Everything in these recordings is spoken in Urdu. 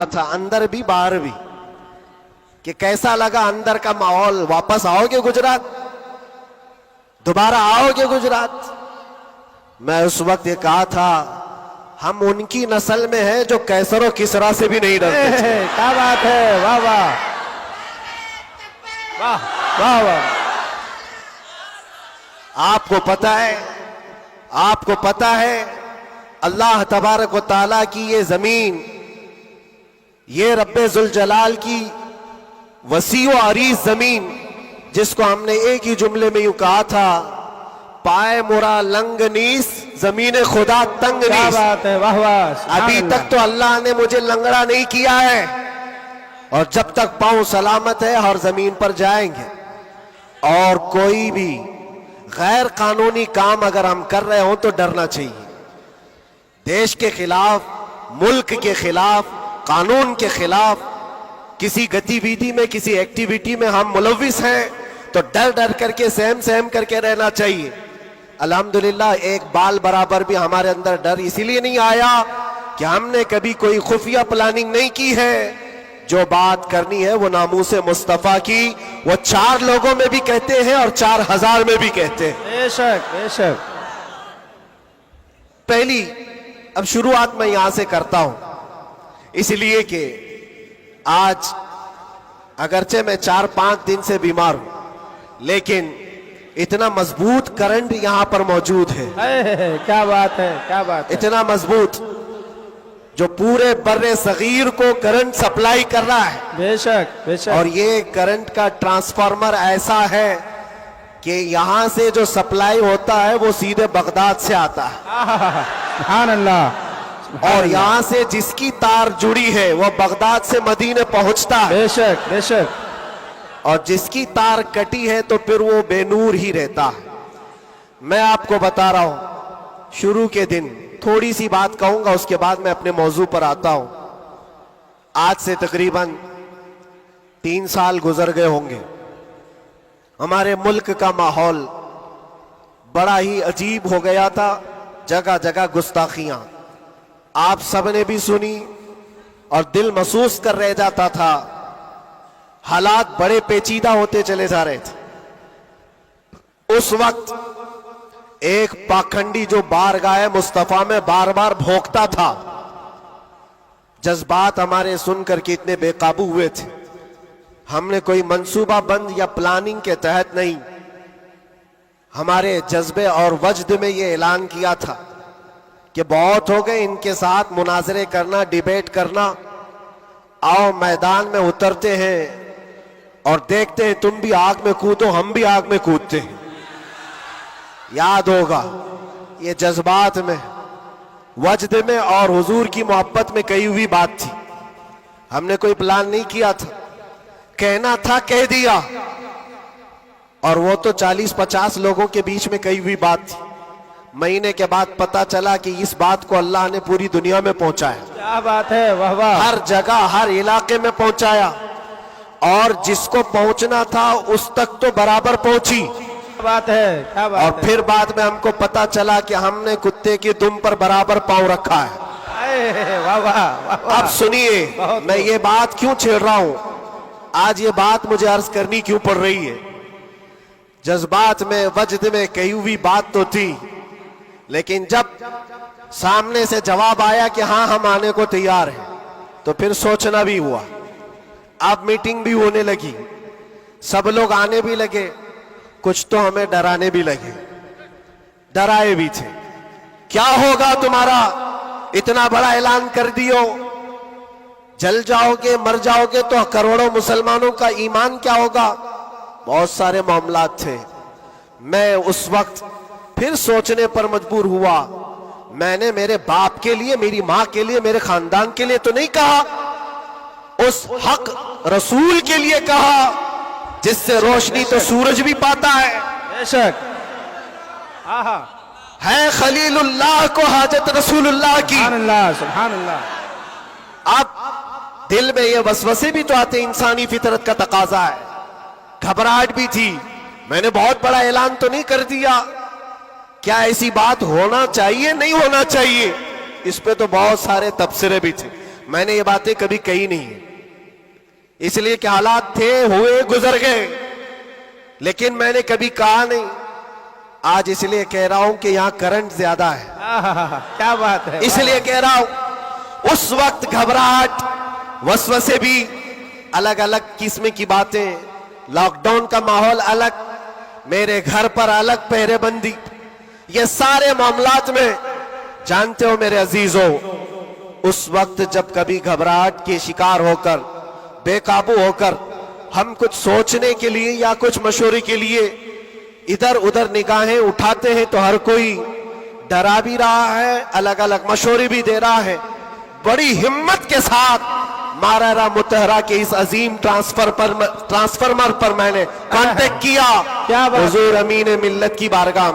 تھا اندر بھی باہر بھی کہ کیسا لگا اندر کا ماحول. واپس آؤ گے گجرات؟ دوبارہ آؤ گے گجرات؟ میں اس وقت یہ کہا تھا ہم ان کی نسل میں ہیں جو کیسر و کسرا سے بھی نہیں ڈرتے تھے. کیا بات ہے، واہ واہ واہ واہ واہ. آپ کو پتا ہے اللہ تبارک و تعالیٰ کی یہ زمین، یہ رب ذوالجلال کی وسیع و عریض زمین، جس کو ہم نے ایک ہی جملے میں یوں کہا تھا، پائے مرا لنگ نیس زمین خدا تنگ کیا نیس. بات ہے، واہ واہ. ابھی تک تو اللہ نے مجھے لنگڑا نہیں کیا ہے، اور جب تک پاؤں سلامت ہے ہر زمین پر جائیں گے. اور کوئی بھی غیر قانونی کام اگر ہم کر رہے ہوں تو ڈرنا چاہیے. دیش کے خلاف، ملک کے خلاف، قانون کے خلاف کسی گتی ویدی میں، کسی ایکٹیویٹی میں ہم ملوث ہیں تو ڈر ڈر کر کے، سہم کر کے رہنا چاہیے. الحمدللہ ایک بال برابر بھی ہمارے اندر ڈر اسی لیے نہیں آیا کہ ہم نے کبھی کوئی خفیہ پلاننگ نہیں کی ہے. جو بات کرنی ہے وہ ناموس مصطفیٰ کی، وہ 4 لوگوں میں بھی کہتے ہیں اور 4000 میں بھی کہتے ہیں. بے شک بے شک. پہلی اب شروعات میں یہاں سے کرتا ہوں، اس لیے کہ آج اگرچہ میں 4-5 دن سے بیمار ہوں، لیکن اتنا مضبوط کرنٹ یہاں پر موجود ہے. کیا بات ہے، کیا بات ہے. اتنا مضبوط جو پورے بر صغیر کو کرنٹ سپلائی کر رہا ہے. بے شک بے شک. اور یہ کرنٹ کا ٹرانسفارمر ایسا ہے کہ یہاں سے جو سپلائی ہوتا ہے وہ سیدھے بغداد سے آتا ہے، سبحان اللہ. اور یہاں سے جس کی تار جڑی ہے وہ بغداد سے مدینے پہنچتا ہے، بے شک بے شک. اور جس کی تار کٹی ہے تو پھر وہ بے نور ہی رہتا ہے. میں آپ کو بتا رہا ہوں، شروع کے دن تھوڑی سی بات کہوں گا، اس کے بعد میں اپنے موضوع پر آتا ہوں. آج سے تقریباً 3 سال گزر گئے ہوں گے. ہمارے ملک کا ماحول بڑا ہی عجیب ہو گیا تھا، جگہ جگہ گستاخیاں آپ سب نے بھی سنی اور دل محسوس کر رہ جاتا تھا. حالات بڑے پیچیدہ ہوتے چلے جا رہے تھے. اس وقت ایک پاکھنڈی جو بارگاہ مصطفیٰ میں بار بار بھونکتا تھا، جذبات ہمارے سن کر کے اتنے بے قابو ہوئے تھے. ہم نے کوئی منصوبہ بند یا پلاننگ کے تحت نہیں، ہمارے جذبے اور وجد میں یہ اعلان کیا تھا کہ بہت ہو گئے ان کے ساتھ مناظرے کرنا، ڈیبیٹ کرنا. آؤ میدان میں اترتے ہیں اور دیکھتے ہیں، تم بھی آگ میں کودو، ہم بھی آگ میں کودتے ہیں. یاد ہوگا یہ جذبات میں، وجد میں اور حضور کی محبت میں کہی ہوئی بات تھی. ہم نے کوئی پلان نہیں کیا تھا، کہنا تھا کہہ دیا. اور وہ تو 40-50 لوگوں کے بیچ میں کہی ہوئی بات تھی. مہینے کے بعد پتا چلا کہ اس بات کو اللہ نے پوری دنیا میں پہنچایا. کیا بات ہے، واہ واہ. ہر جگہ، ہر علاقے میں پہنچایا، اور جس کو پہنچنا تھا اس تک تو برابر پہنچی. کیا بات ہے، کیا بات ہے. اور پھر بعد میں ہم کو پتا چلا کہ ہم نے کتے کی دم پر برابر پاؤں رکھا ہے. واہ واہ واہ واہ. اب سنیے، میں یہ بات کیوں چھیڑ رہا ہوں، آج یہ بات مجھے عرض کرنی کیوں پڑ رہی ہے. جذبات میں، وجد میں کہی ہوئی بات تو تھی، لیکن جب سامنے سے جواب آیا کہ ہاں ہم آنے کو تیار ہیں، تو پھر سوچنا بھی ہوا. اب میٹنگ بھی ہونے لگی، سب لوگ آنے بھی لگے، کچھ تو ہمیں ڈرانے بھی لگے، ڈرائے بھی تھے. کیا ہوگا تمہارا، اتنا بڑا اعلان کر دیو، جل جاؤ گے، مر جاؤ گے تو کروڑوں مسلمانوں کا ایمان کیا ہوگا. بہت سارے معاملات تھے. میں اس وقت پھر سوچنے پر مجبور ہوا. میں نے میرے باپ کے لیے، میری ماں کے لیے، میرے خاندان کے لیے تو نہیں کہا، اس حق رسول کے لیے کہا جس سے روشنی تو سورج بھی پاتا ہے. بے شک. آہا. ہے خلیل اللہ کو حاجت رسول اللہ کی. سبحان اللہ سبحان اللہ. اب دل میں یہ وسوسے بھی تو آتے، انسانی فطرت کا تقاضا ہے. گھبراہٹ بھی تھی. میں نے بہت بڑا اعلان تو نہیں کر دیا، کیا ایسی بات ہونا چاہیے، نہیں ہونا چاہیے. اس پہ تو بہت سارے تبصرے بھی تھے. میں نے یہ باتیں کبھی کہی نہیں ہیں، اس لیے کہ حالات تھے، ہوئے، گزر گئے، لیکن میں نے کبھی کہا نہیں. آج اس لیے کہہ رہا ہوں کہ یہاں کرنٹ زیادہ ہے، کیا بات ہے. اس لیے کہہ رہا ہوں. اس وقت گھبراہٹ، وسوسے بھی، الگ الگ قسم کی باتیں، لاک ڈاؤن کا ماحول الگ، میرے گھر پر الگ پہرے بندی، یہ سارے معاملات میں جانتے ہو میرے عزیزوں، اس وقت جب کبھی گھبراہٹ کے شکار ہو کر، بے قابو ہو کر ہم کچھ سوچنے کے لیے یا کچھ مشورے کے لیے ادھر ادھر نگاہیں اٹھاتے ہیں تو ہر کوئی ڈرا بھی رہا ہے، الگ الگ مشورے بھی دے رہا ہے. بڑی ہمت کے ساتھ مارارا متحرہ کے اس عظیم ٹرانسفارمر پر میں نے کانٹیکٹ کیا حضور امین ملت کی بارگاہ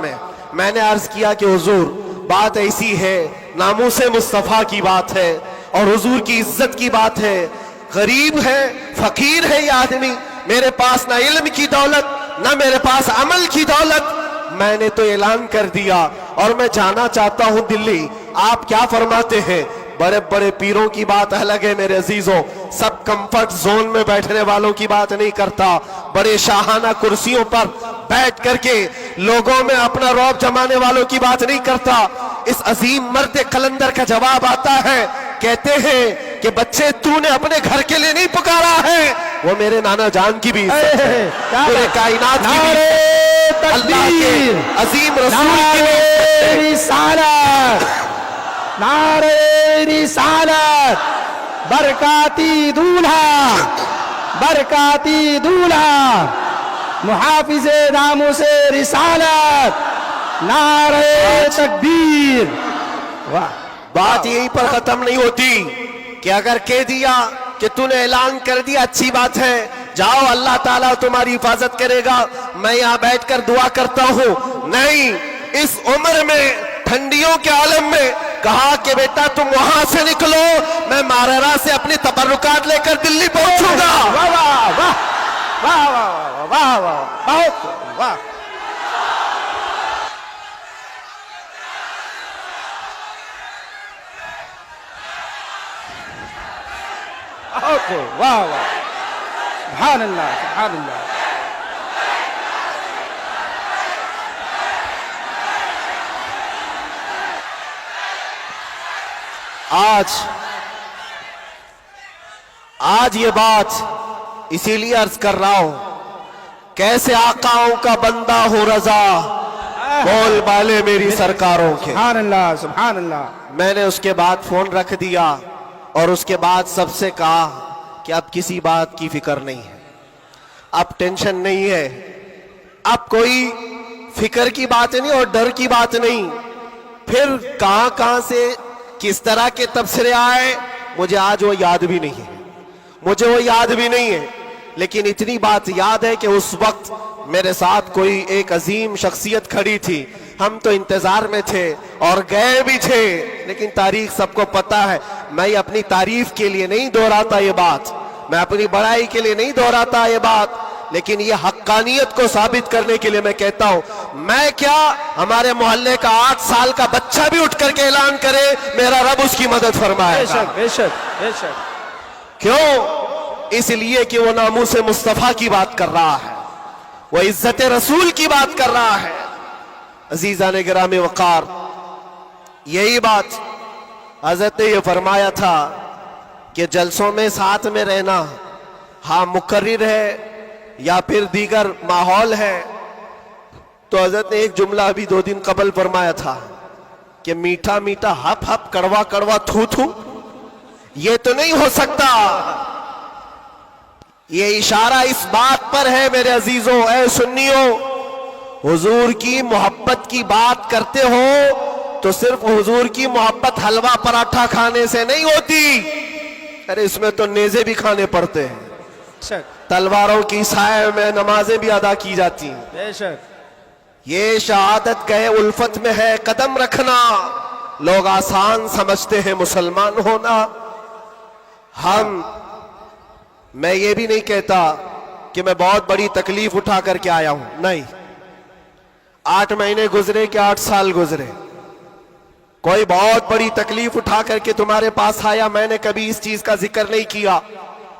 میں نے عرض کیا کہ حضور بات ایسی ہے، ناموس مصطفیٰ کی بات ہے اور حضور کی عزت کی بات ہے، غریب ہے، فقیر ہے یہ آدمی، میرے پاس نہ علم کی دولت نہ میرے پاس عمل کی دولت. میں نے تو اعلان کر دیا اور میں جانا چاہتا ہوں دلی، آپ کیا فرماتے ہیں؟ بڑے بڑے پیروں کی بات الگ ہے میرے عزیزوں، سب کمفرٹ زون میں بیٹھنے والوں کی بات نہیں کرتا، بڑے شاہانہ کرسیوں پر بیٹھ کر کے لوگوں میں اپنا رعب جمانے والوں کی بات نہیں کرتا. اس عظیم مرد قلندر کا جواب آتا ہے، کہتے ہیں کہ بچے تو نے اپنے گھر کے لیے نہیں پکارا ہے، وہ میرے نانا جان کی بھی عزت ہے، پورے کائنات کی بھی عزت ہے، اللہ کے عظیم رسول کی بھی عزت ہے. رسالت، نعرہ رسالت، برکاتی دولہا، برکاتی دولہا، محافظ ناموس رسالت، نعرہ تکبیر. بات یہیں پر ختم نہیں ہوتی کہ اگر کہہ دیا کہ تو نے اعلان کر دیا اچھی بات ہے، جاؤ اللہ تعالیٰ تمہاری حفاظت کرے گا، میں یہاں بیٹھ کر دعا کرتا ہوں. نہیں، اس عمر میں، ٹھنڈیوں کے عالم میں کہا کہ بیٹا تم وہاں سے نکلو، میں مارارا سے اپنی تبرکات لے کر دلی پہنچوں گا. واہ واہ واہ واہ واہ واہ واہ، بہت واہ. واہ واہ، سبحان اللہ، سبحان اللہ. آج یہ بات اسی لیے عرض کر رہا ہوں، کیسے آقاؤں کا بندہ ہوں رضا، بول بالے میری سرکاروں کے. سبحان اللہ، سبحان اللہ. میں نے اس کے بعد فون رکھ دیا اور اس کے بعد سب سے کہا کہ اب کسی بات کی فکر نہیں ہے، اب ٹینشن نہیں ہے، اب کوئی فکر کی بات نہیں اور ڈر کی بات نہیں. پھر کہاں سے کس طرح کے تبصرے آئے مجھے آج وہ یاد بھی نہیں ہے، لیکن اتنی بات یاد ہے کہ اس وقت میرے ساتھ کوئی ایک عظیم شخصیت کھڑی تھی، ہم تو انتظار میں تھے اور گئے بھی تھے، لیکن تاریخ سب کو پتا ہے. میں اپنی تعریف کے لیے نہیں دہراتا یہ بات، میں اپنی بڑائی کے لیے نہیں دہراتا یہ بات، لیکن یہ حقانیت کو ثابت کرنے کے لیے میں کہتا ہوں. میں کیا، ہمارے محلے کا 8 سال کا بچہ بھی اٹھ کر کے اعلان کرے میرا رب اس کی مدد فرمائے بے گا. شک، بے شک، بے شک. کیوں؟ اس لیے کہ وہ ناموس مصطفیٰ کی بات کر رہا ہے، وہ عزت رسول کی بات کر رہا ہے. عزیزان گرامی وقار، یہی بات حضرت نے یہ فرمایا تھا کہ جلسوں میں ساتھ میں رہنا، ہاں مقرر ہے یا پھر دیگر ماحول ہے، تو حضرت نے ایک جملہ ابھی 2 دن قبل فرمایا تھا کہ میٹھا میٹھا ہپ ہپ، کڑوا کڑوا تھو تھو، یہ تو نہیں ہو سکتا. یہ اشارہ اس بات پر ہے میرے عزیزوں، اے سنیوں، حضور کی محبت کی بات کرتے ہو تو صرف حضور کی محبت حلوہ پراٹھا کھانے سے نہیں ہوتی، ارے اس میں تو نیزے بھی کھانے پڑتے ہیں، تلواروں کی سائے میں نمازیں بھی ادا کی جاتی ہیں. بے شک. یہ شہادت گئے الفت میں ہے قدم رکھنا. لوگ آسان سمجھتے ہیں مسلمان ہونا. میں یہ بھی نہیں کہتا کہ میں بہت بڑی تکلیف اٹھا کر کے آیا ہوں، نہیں. 8 مہینے گزرے کہ 8 سال گزرے، کوئی بہت بڑی تکلیف اٹھا کر کے تمہارے پاس آیا، میں نے کبھی اس چیز کا ذکر نہیں کیا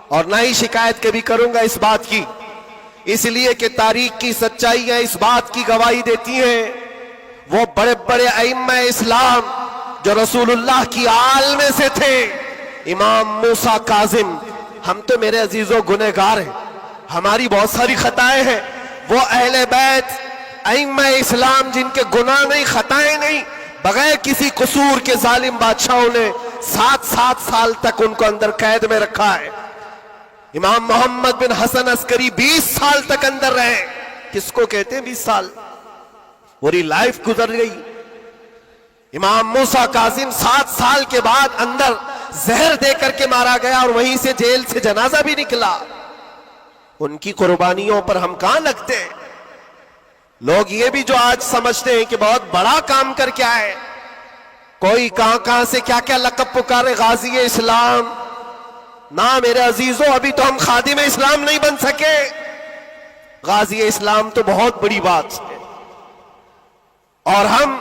اور نہ ہی شکایت کبھی کروں گا اس بات کی، اس لیے کہ تاریخ کی سچائیاں اس بات کی گواہی دیتی ہیں وہ بڑے بڑے ائمہ اسلام جو رسول اللہ کی آل میں سے تھے، امام موسیٰ کاظم، ہم تو میرے عزیزوں گنہگار ہیں، ہماری بہت ساری خطائیں ہیں، وہ اہل بیت ائمہ اسلام جن کے گناہ نہیں خطائیں نہیں، بغیر کسی قصور کے ظالم بادشاہوں نے 7 سال تک ان کو اندر قید میں رکھا ہے۔ امام محمد بن حسن عسکری 20 سال تک اندر رہے، کس کو کہتے ہیں 20 سال؟ پوری لائف گزر گئی۔ امام موسیٰ کاظم 7 سال کے بعد اندر زہر دے کر کے مارا گیا اور وہیں سے جیل سے جنازہ بھی نکلا۔ ان کی قربانیوں پر ہم کہاں لگتے ہیں؟ لوگ یہ بھی جو آج سمجھتے ہیں کہ بہت بڑا کام کر کے آئے، کوئی کہاں سے کیا کیا لقب پکارے، غازی اسلام، نہ میرے عزیزوں ابھی تو ہم خادم اسلام نہیں بن سکے۔ غازی اسلام تو بہت بڑی بات ہے، اور ہم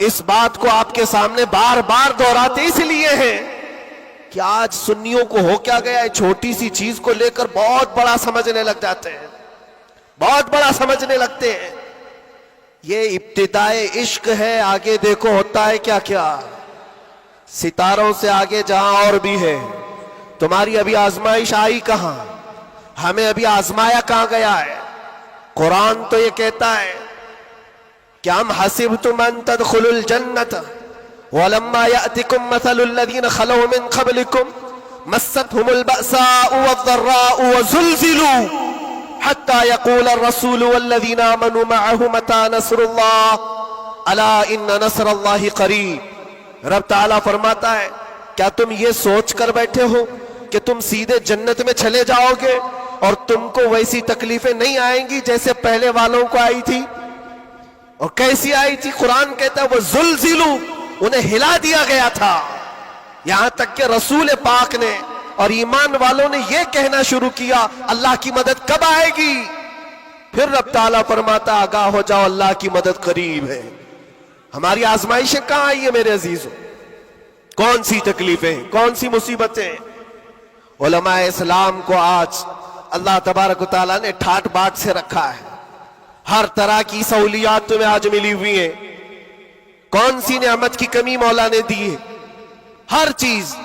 اس بات کو آپ کے سامنے بار بار دہراتے اس لیے ہیں کہ آج سنیوں کو ہو کیا گیا ہے، چھوٹی سی چیز کو لے کر بہت بڑا سمجھنے لگ جاتے ہیں، بہت بڑا سمجھنے لگتے ہیں۔ یہ ابتدائے عشق ہے، آگے دیکھو ہوتا ہے کیا کیا، ستاروں سے آگے جہاں اور بھی ہے۔ تمہاری ابھی آزمائش آئی کہاں؟ ہمیں ابھی آزمایا کہاں گیا ہے؟ قرآن تو یہ کہتا ہے کہ ام حسبتم ان تدخلوا الجنة ولما يأتكم مثل الذين خلوا من قبلكم مستهم البأساء والضراء وزلزلوا حتى يقول الرسول والذين آمنوا معه متى نصر الله ألا إن نصر الله قريب۔ رب تعالیٰ فرماتا ہے کیا تم یہ سوچ کر بیٹھے ہو کہ تم سیدھے جنت میں چلے جاؤ گے اور تم کو ویسی تکلیفیں نہیں آئیں گی جیسے پہلے والوں کو آئی تھی؟ اور کیسی آئی تھی؟ قرآن کہتا ہے وہ زلزلو، انہیں ہلا دیا گیا تھا، یہاں تک کہ رسول پاک نے اور ایمان والوں نے یہ کہنا شروع کیا اللہ کی مدد کب آئے گی؟ پھر رب تعالیٰ فرماتا آگاہ ہو جاؤ اللہ کی مدد قریب ہے۔ ہماری آزمائشیں کہاں آئی ہیں میرے عزیزوں؟ کون سی تکلیفیں، کون سی مصیبتیں؟ علماء اسلام کو آج اللہ تبارک و تعالیٰ نے ٹھاٹ باٹ سے رکھا ہے، ہر طرح کی سہولیات تمہیں آج ملی ہوئی ہیں، کون سی نعمت کی کمی مولا نے دی ہے؟ ہر چیز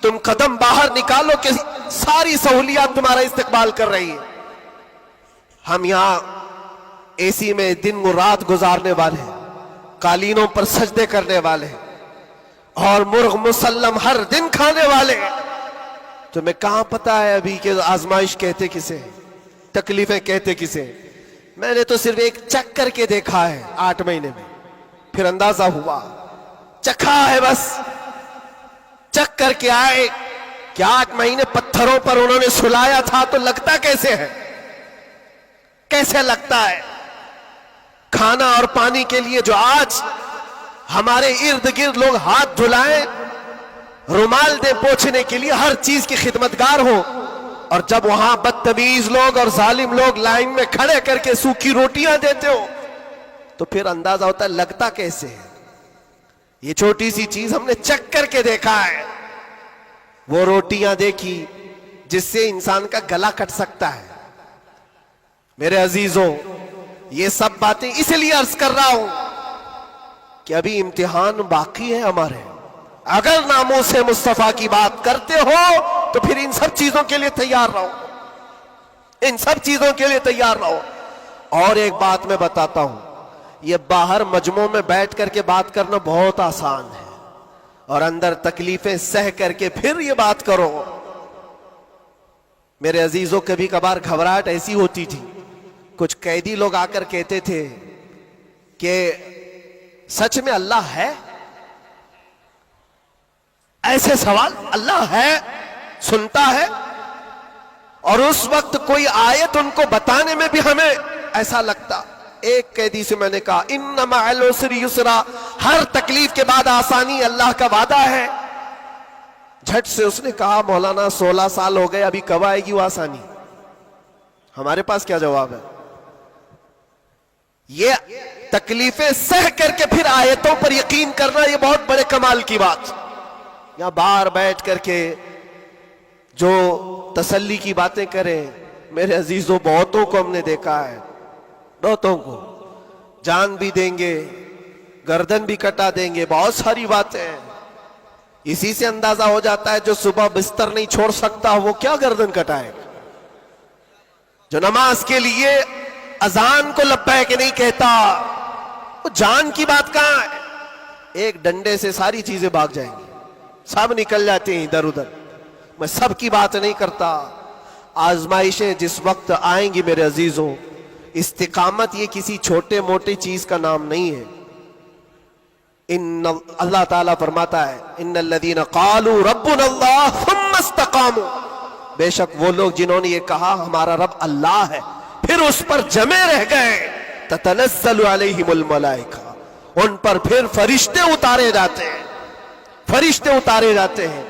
تم قدم باہر نکالو کہ ساری سہولیات تمہارا استقبال کر رہی ہے۔ ہم یہاں اے سی میں دن و رات گزارنے والے ہیں، قالینوں پر سجدے کرنے والے ہیں اور مرغ مسلم ہر دن کھانے والے ہیں۔ تمہیں کہاں پتا ہے ابھی کہ آزمائش کہتے کسے، تکلیفیں کہتے کسے؟ میں نے تو صرف ایک چکھ کر کے دیکھا ہے 8 مہینے میں، پھر اندازہ ہوا، چکھا ہے بس، چکھ کر کے آئے کہ 8 مہینے پتھروں پر انہوں نے سلایا تھا تو لگتا کیسے ہے، کیسے لگتا ہے؟ کھانا اور پانی کے لیے جو آج ہمارے ارد گرد لوگ ہاتھ دھلائیں، رومال دے پوچھنے کے لیے، ہر چیز کی خدمتگار ہو، اور جب وہاں بدتمیز لوگ اور ظالم لوگ لائن میں کھڑے کر کے سوکھی روٹیاں دیتے ہو تو پھر اندازہ ہوتا ہے لگتا کیسے ہے۔ یہ چھوٹی سی چیز ہم نے چکھ کر کے دیکھا ہے، وہ روٹیاں دیکھی جس سے انسان کا گلا کٹ سکتا ہے۔ میرے عزیزوں یہ سب باتیں اس لیے عرض کر رہا ہوں کہ ابھی امتحان باقی ہے ہمارے۔ اگر ناموس مصطفیٰ کی بات کرتے ہو تو پھر ان سب چیزوں کے لیے تیار رہو، ان سب چیزوں کے لیے تیار رہو۔ اور ایک بات میں بتاتا ہوں، یہ باہر مجمعوں میں بیٹھ کر کے بات کرنا بہت آسان ہے، اور اندر تکلیفیں سہ کر کے پھر یہ بات کرو۔ میرے عزیزوں کبھی کبھار گھبراہٹ ایسی ہوتی تھی، کچھ قیدی لوگ آ کر کہتے تھے کہ سچ میں اللہ ہے؟ ایسے سوال، اللہ ہے، سنتا ہے؟ اور اس وقت کوئی آیت ان کو بتانے میں بھی ہمیں ایسا لگتا۔ ایک قیدی سے میں نے کہا ان مع العسر یسرا، ہر تکلیف کے بعد آسانی اللہ کا وعدہ ہے۔ جھٹ سے اس نے کہا مولانا 16 سال ہو گئے، ابھی کب آئے گی وہ آسانی؟ ہمارے پاس کیا جواب ہے؟ یہ تکلیفیں سہ کر کے پھر آیتوں پر یقین کرنا، یہ بہت بڑے کمال کی بات. یہاں باہر بیٹھ کر کے جو تسلی کی باتیں کریں، میرے عزیزوں بہتوں کو ہم نے دیکھا ہے، بہتوں کو جان بھی دیں گے، گردن بھی کٹا دیں گے، بہت ساری باتیں ہیں. اسی سے اندازہ ہو جاتا ہے جو صبح بستر نہیں چھوڑ سکتا وہ کیا گردن کٹائے گا. جو نماز کے لیے اذان کو لبیک نہیں کہتا، وہ جان کی بات کہاں ہے؟ ایک ڈنڈے سے ساری چیزیں بھاگ جائیں گی، سب نکل جاتے ہیں ادھر ادھر. میں سب کی بات نہیں کرتا. آزمائشیں جس وقت آئیں گی میرے عزیزوں، استقامت یہ کسی چھوٹے موٹے چیز کا نام نہیں ہے. اللہ تعالیٰ فرماتا ہے ان الذین قالوا ربنا اللہ ثم استقاموا، بے شک وہ لوگ جنہوں نے یہ کہا ہمارا رب اللہ ہے پھر اس پر جمے رہ گئے، تتنزل علیہم الملائکہ، ان پر پھر فرشتے اتارے جاتے ہیں، فرشتے اتارے جاتے ہیں.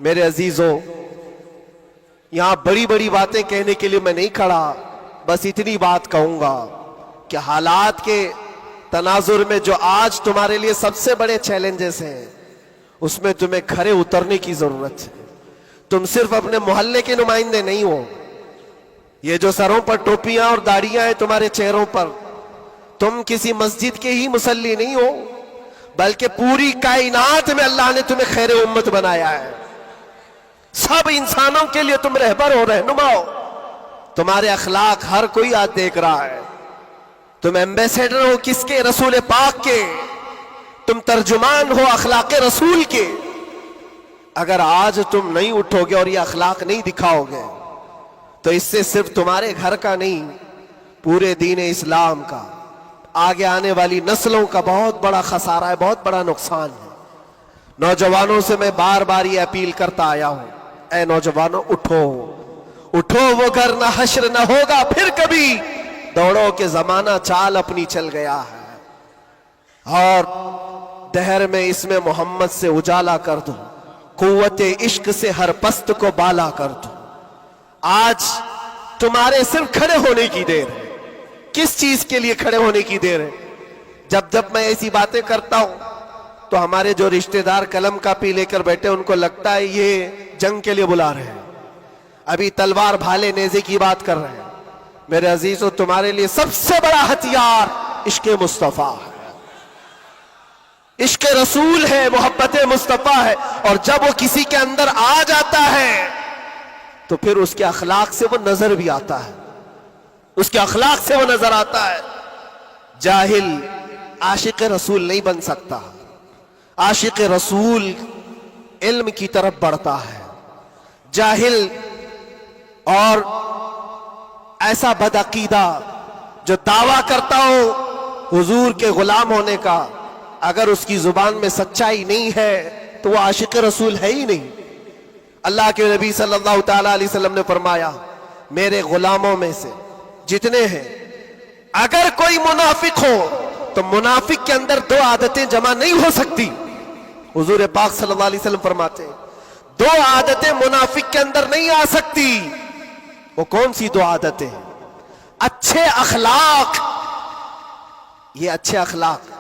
میرے عزیزوں یہاں بڑی بڑی باتیں کہنے کے لیے میں نہیں کھڑا، بس اتنی بات کہوں گا کہ حالات کے تناظر میں جو آج تمہارے لیے سب سے بڑے چیلنجز ہیں، اس میں تمہیں کھڑے اترنے کی ضرورت ہے. تم صرف اپنے محلے کے نمائندے نہیں ہو. یہ جو سروں پر ٹوپیاں اور داڑیاں ہیں تمہارے چہروں پر، تم کسی مسجد کے ہی مصلی نہیں ہو، بلکہ پوری کائنات میں اللہ نے تمہیں خیر امت بنایا ہے. سب انسانوں کے لیے تم رہبر ہو، رہنما ہو. تمہارے اخلاق ہر کوئی آج دیکھ رہا ہے. تم ایمبیسیڈر ہو کس کے؟ رسول پاک کے. تم ترجمان ہو اخلاق رسول کے. اگر آج تم نہیں اٹھو گے اور یہ اخلاق نہیں دکھاؤ گے تو اس سے صرف تمہارے گھر کا نہیں، پورے دین اسلام کا، آگے آنے والی نسلوں کا بہت بڑا خسارہ ہے، بہت بڑا نقصان ہے. نوجوانوں سے میں بار بار یہ اپیل کرتا آیا ہوں، اے نوجوانوں اٹھو، اٹھو، وہ گھر نہ حشر نہ ہوگا پھر کبھی، دوڑو کہ زمانہ چال اپنی چل گیا ہے. اور دہر میں اس میں محمد سے اجالا کر دو، قوت عشق سے ہر پست کو بالا کر دو. آج تمہارے صرف کھڑے ہونے کی دیر ہے. کس چیز کے لیے کھڑے ہونے کی دیر ہے؟ جب میں ایسی باتیں کرتا ہوں تو ہمارے جو رشتہ دار قلم کاپی لے کر بیٹھے ان کو لگتا ہے یہ جنگ کے لیے بلا رہے ہیں، ابھی تلوار بھالے نیزے کی بات کر رہے ہیں. میرے عزیزو تمہارے لیے سب سے بڑا ہتھیار عشق مصطفیٰ ہے، عشق رسول ہے، محبت مصطفیٰ ہے. اور جب وہ کسی کے اندر آ جاتا ہے تو پھر اس کے اخلاق سے وہ نظر بھی آتا ہے، اس کے اخلاق سے وہ نظر آتا ہے. جاہل عاشق رسول نہیں بن سکتا. عاشق رسول علم کی طرف بڑھتا ہے. جاہل اور ایسا بدعقیدہ جو دعویٰ کرتا ہو حضور کے غلام ہونے کا، اگر اس کی زبان میں سچائی نہیں ہے تو وہ عاشق رسول ہے ہی نہیں. اللہ کے نبی صلی اللہ تعالی علیہ وسلم نے فرمایا میرے غلاموں میں سے جتنے ہیں اگر کوئی منافق ہو تو منافق کے اندر دو عادتیں جمع نہیں ہو سکتی. حضور پاک صلی اللہ علیہ وسلم فرماتے ہیں دو عادتیں منافق کے اندر نہیں آ سکتی. وہ کون سی دو عادتیں؟ اچھے اخلاق. یہ اچھے اخلاق،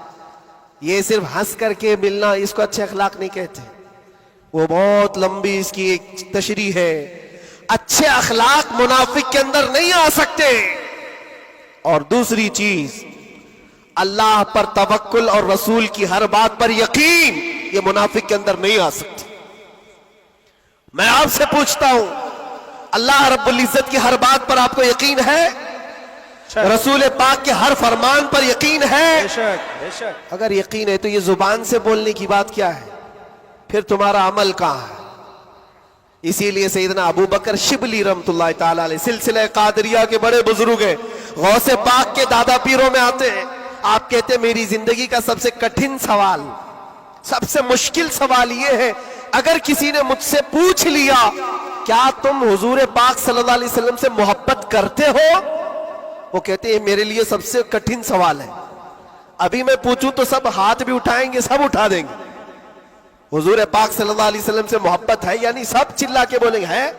یہ صرف ہنس کر کے ملنا اس کو اچھے اخلاق نہیں کہتے، وہ بہت لمبی اس کی ایک تشریح ہے. اچھے اخلاق منافق کے اندر نہیں آ سکتے. اور دوسری چیز اللہ پر توکل اور رسول کی ہر بات پر یقین، یہ منافق کے اندر نہیں آ سکتی. میں آپ سے پوچھتا ہوں اللہ رب العزت کی ہر بات پر آپ کو یقین ہے؟ رسول پاک کے ہر فرمان پر یقین ہے؟ بے شک بے شک. اگر یقین ہے تو یہ زبان سے بولنے کی بات کیا ہے؟ پھر تمہارا عمل کہاں ہے؟ اسی لیے سیدنا ابو بکر شبلی رحمت اللہ تعالی علیہ سلسلہ قادریہ کے بڑے بزرگ ہیں، غوث پاک کے دادا پیروں میں آتے ہیں. آپ کہتے ہیں میری زندگی کا سب سے کٹھن سوال، سب سے مشکل سوال یہ ہے اگر کسی نے مجھ سے پوچھ لیا کیا تم حضور پاک صلی اللہ علیہ وسلم سے محبت کرتے ہو؟ وہ کہتے ہیں میرے لیے سب سے کٹھن سوال ہے. ابھی میں پوچھوں تو سب ہاتھ بھی اٹھائیں گے، سب اٹھا دیں گے. حضور پاک صلی اللہ علیہ وسلم سے محبت ہے یعنی سب چلا کے بولیں گے ہے.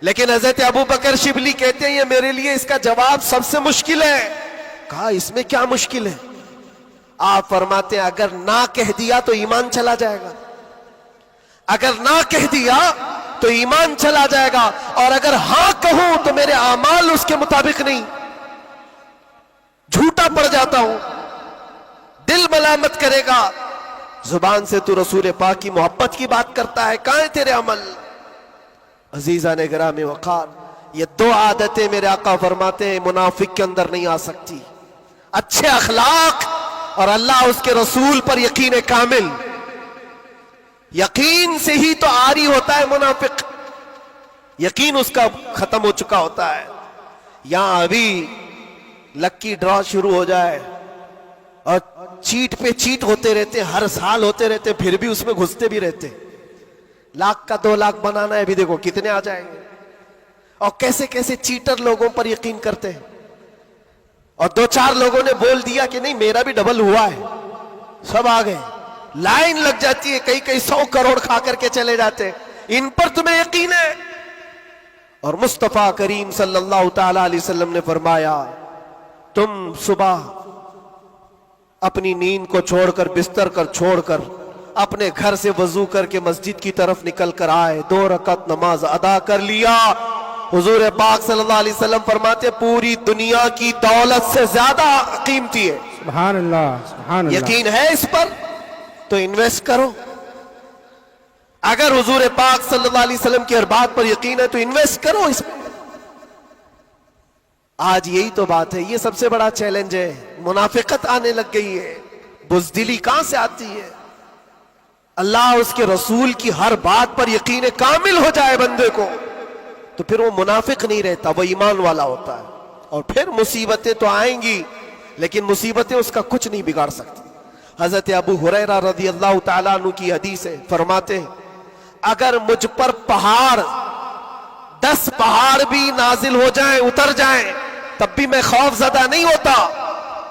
لیکن حضرت ابو بکر شبلی کہتے ہیں یہ میرے لیے اس کا جواب سب سے مشکل ہے. کہا اس میں کیا مشکل ہے؟ آپ فرماتے ہیں اگر نہ کہہ دیا تو ایمان چلا جائے گا، اگر نہ کہہ دیا تو ایمان چلا جائے گا، اور اگر ہاں کہوں تو میرے اعمال اس کے مطابق نہیں، جھوٹا پڑ جاتا ہوں، دل ملامت کرے گا، زبان سے تو رسول پاک کی محبت کی بات کرتا ہے، کہاں ہے تیرے عمل؟ عزیزان گرامی وقار، یہ دو عادتیں میرے آقا فرماتے ہیں منافق کے اندر نہیں آ سکتی، اچھے اخلاق اور اللہ اس کے رسول پر یقین کامل۔ یقین سے ہی تو عاری ہوتا ہے منافق، یقین اس کا ختم ہو چکا ہوتا ہے۔ یہاں ابھی لکی ڈرا شروع ہو جائے اور چیٹ پہ چیٹ ہوتے رہتے، ہر سال ہوتے رہتے، پھر بھی اس میں گھستے بھی رہتے۔ 1,00,000 کا 2,00,000 بنانا ہے، ابھی دیکھو کتنے آ جائیں گے، اور کیسے کیسے چیٹر لوگوں پر یقین کرتے ہیں، اور 2-4 لوگوں نے بول دیا کہ نہیں میرا بھی ڈبل ہوا ہے، سب آ گئے، لائن لگ جاتی ہے، کئی 100 کروڑ کھا کر کے چلے جاتے ہیں، ان پر تمہیں یقین ہے؟ اور مصطفیٰ کریم صلی اللہ تعالی علیہ وسلم نے فرمایا تم صبح اپنی نیند کو چھوڑ کر، بستر کر چھوڑ کر، اپنے گھر سے وضو کر کے مسجد کی طرف نکل کر آئے، 2 رکعت نماز ادا کر لیا، حضور پاک صلی اللہ علیہ وسلم فرماتے پوری دنیا کی دولت سے زیادہ قیمتی ہے۔ سبحان اللہ، سبحان اللہ۔ یقین ہے اس پر تو انویسٹ کرو، اگر حضور پاک صلی اللہ علیہ وسلم کی ہر بات پر یقین ہے تو انویسٹ کرو اس میں۔ آج یہی تو بات ہے، یہ سب سے بڑا چیلنج ہے، منافقت آنے لگ گئی ہے، بزدلی کہاں سے آتی ہے؟ اللہ اس کے رسول کی ہر بات پر یقین کامل ہو جائے بندے کو تو پھر وہ منافق نہیں رہتا، وہ ایمان والا ہوتا ہے، اور پھر مصیبتیں تو آئیں گی لیکن مصیبتیں اس کا کچھ نہیں بگاڑ سکتی۔ حضرت ابو ہریرہ رضی اللہ تعالیٰ عنہ کی حدیث ہے، فرماتے ہیں اگر مجھ پر 10 پہاڑ بھی نازل ہو جائیں، اتر جائیں، تب بھی میں خوف زدہ نہیں ہوتا،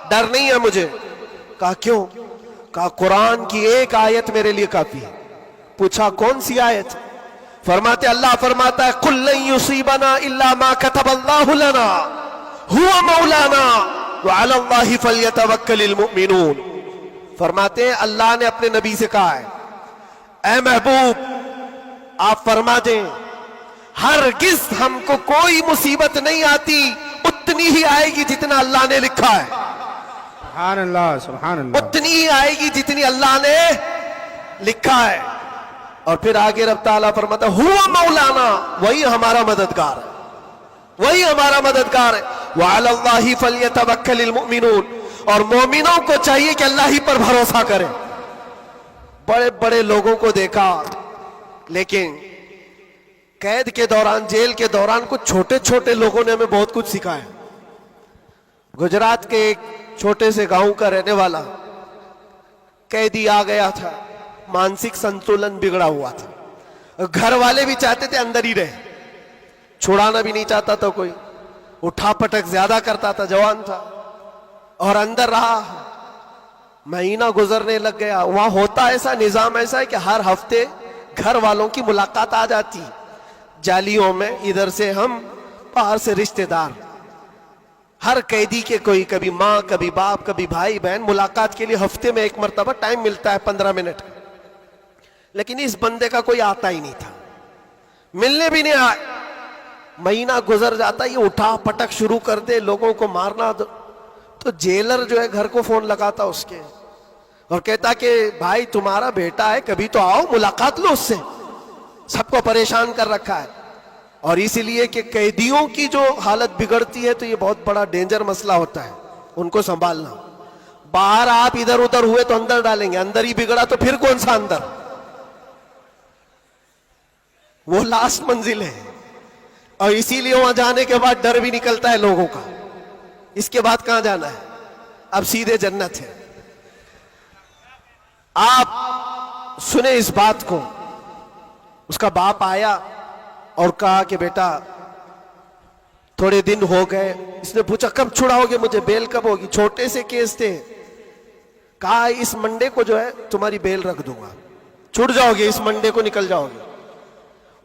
ڈر نہیں ہے مجھے۔ کہا کیوں؟ کہا قرآن کی ایک آیت میرے لیے کافی ہے۔ پوچھا کون سی آیت؟ فرماتے اللہ فرماتا ہے قُلْ لَن يُصِيبَنَا إِلَّا مَا كَتَبَ اللَّهُ لَنَا هُوَ مَوْلَانَا وَعَلَى اللَّهِ فَلْيَتَوَكَّلِ الْمُؤْمِنُونَ۔ فرماتے ہیں اللہ نے اپنے نبی سے کہا ہے اے محبوب آپ فرما دیں ہرگز ہم کو کوئی مصیبت نہیں آتی، اتنی ہی آئے گی جتنا اللہ نے لکھا ہے، سبحان اللہ، سبحان اللہ۔ اتنی ہی آئے گی جتنی اللہ نے لکھا ہے۔ اور پھر آگے رب تعالیٰ فرماتا ہے ہوا مولانا، وہی ہمارا مددگار ہے، وہی ہمارا مددگار ہے۔ وعلی اللہ فلیتوکل المؤمنون، اور مومنوں کو چاہیے کہ اللہ ہی پر بھروسہ کریں۔ بڑے بڑے لوگوں کو دیکھا لیکن قید کے دوران، جیل کے دوران کچھ چھوٹے چھوٹے لوگوں نے ہمیں بہت کچھ سکھایا۔ گجرات کے ایک چھوٹے سے گاؤں کا رہنے والا قیدی آ گیا تھا، مانسک سنتولن بگڑا ہوا تھا، گھر والے بھی چاہتے تھے اندر ہی رہے، چھڑانا بھی نہیں چاہتا تھا کوئی، اٹھا پٹک زیادہ کرتا تھا، جوان تھا اور اندر رہا۔ مہینہ گزرنے لگ گیا، وہاں ہوتا ایسا نظام ایسا ہے کہ ہر ہفتے گھر والوں کی ملاقات آ جاتی، جالیوں میں، ادھر سے ہم، باہر سے رشتہ دار، ہر قیدی کے کوئی، کبھی ماں، کبھی باپ، کبھی بھائی بہن، ملاقات کے لیے ہفتے میں 1 مرتبہ ٹائم ملتا ہے 15 منٹ۔ لیکن اس بندے کا کوئی آتا ہی نہیں تھا، ملنے بھی نہیں آئے۔ مہینہ گزر جاتا، یہ اٹھا پٹک شروع کر دے، لوگوں کو مارنا، تو جیلر جو ہے گھر کو فون لگاتا اس کے اور کہتا کہ بھائی تمہارا بیٹا ہے، کبھی تو آؤ ملاقات لو اس سے، سب کو پریشان کر رکھا ہے۔ اور اسی لیے کہ قیدیوں کی جو حالت بگڑتی ہے تو یہ بہت بڑا ڈینجر مسئلہ ہوتا ہے، ان کو سنبھالنا۔ باہر آپ ادھر ادھر ہوئے تو اندر ڈالیں گے، اندر ہی بگڑا تو پھر کون سا اندر، وہ لاسٹ منزل ہے۔ اور اسی لیے وہاں جانے کے بعد ڈر بھی نکلتا ہے لوگوں کا، اس کے بعد کہاں جانا ہے، اب سیدھے جنت ہے۔ آپ سنیں اس بات کو۔ اس کا باپ آیا اور کہا کہ بیٹا تھوڑے دن ہو گئے۔ اس نے پوچھا کب چھڑاؤ گے مجھے، بیل کب ہوگی؟ چھوٹے سے کیس تھے۔ کہا اس منڈے کو جو ہے تمہاری بیل رکھ دوں گا، چھڑ جاؤ گے، اس منڈے کو نکل جاؤ گے۔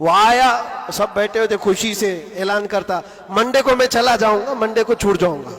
وہ آیا، سب بیٹھے ہوئے تھے، خوشی سے اعلان کرتا منڈے کو میں چلا جاؤں گا، منڈے کو چھوڑ جاؤں گا۔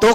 2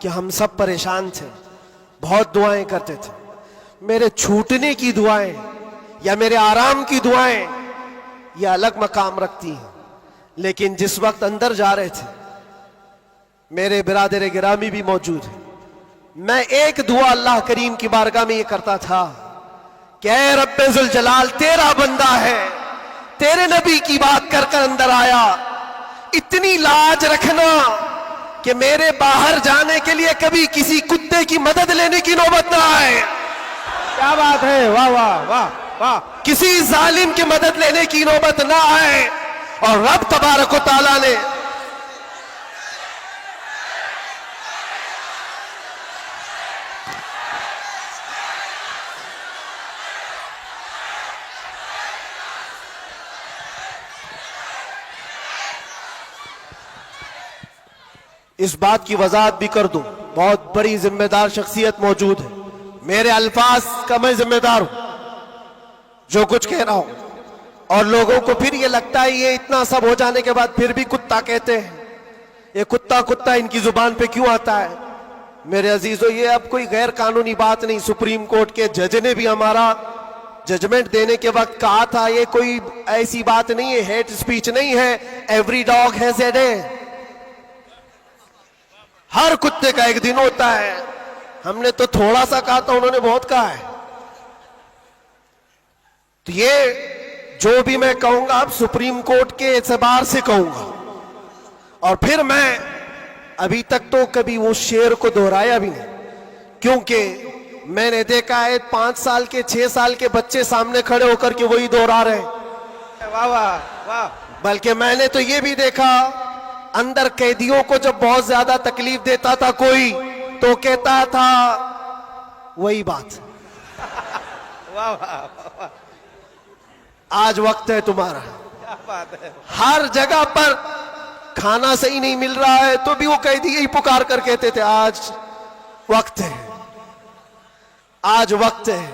کہ ہم سب پریشان تھے, بہت دعائیں کرتے تھے. میرے چھوٹنے کی دعائیں یا میرے آرام کی دعائیں یہ الگ مقام رکھتی ہیں, لیکن جس وقت اندر جا رہے تھے میرے برادر گرامی بھی موجود ہیں, میں ایک دعا اللہ کریم کی بارگاہ میں یہ کرتا تھا کہ اے رب ذوالجلال, تیرا بندہ ہے, تیرے نبی کی بات کر کر اندر آیا, اتنی لاج رکھنا کہ میرے باہر جانے کے لیے کبھی کسی کتے کی مدد لینے کی نوبت نہ آئے, کیا بات ہے, واہ واہ واہ واہ. کسی ظالم کی مدد لینے کی نوبت نہ آئے. اور رب تبارک و تعالیٰ نے اس بات کی وضاحت بھی کر دوں, بہت بڑی ذمہ دار شخصیت موجود ہے, میرے الفاظ کا میں ذمہ دار ہوں جو کچھ کہہ رہا ہوں. اور لوگوں کو پھر یہ لگتا ہے یہ اتنا سب ہو جانے کے بعد پھر بھی کتا کہتے ہیں, یہ کتا کتا ان کی زبان پہ کیوں آتا ہے؟ میرے عزیزو, یہ اب کوئی غیر قانونی بات نہیں. سپریم کورٹ کے جج نے بھی ہمارا ججمنٹ دینے کے وقت کہا تھا یہ کوئی ایسی بات نہیں ہے, ہیٹ سپیچ نہیں ہے. Every dog has a day, ہر کتے کا ایک دن ہوتا ہے. ہم نے تو تھوڑا سا کہا تھا, انہوں نے بہت کہا ہے. تو یہ جو بھی میں کہوں گا اب سپریم کورٹ کے اعتبار سے کہوں گا, اور پھر میں ابھی تک تو کبھی وہ شعر کو دہرایا بھی نہیں, کیونکہ میں نے دیکھا ہے 5 سال کے 6 سال کے بچے سامنے کھڑے ہو کر کے وہی دہرا رہے ہیں. واہ واہ واہ. بلکہ میں نے تو یہ بھی دیکھا اندر قیدیوں کو جب بہت زیادہ تکلیف دیتا تھا کوئی تو کہتا تھا وہی بات. واہ واہ واہ. آج وقت ہے تمہارا, کیا بات ہے. ہر جگہ پر کھانا صحیح نہیں مل رہا ہے تو بھی وہ قیدی یہی پکار کر کہتے تھے آج وقت ہے, آج وقت ہے.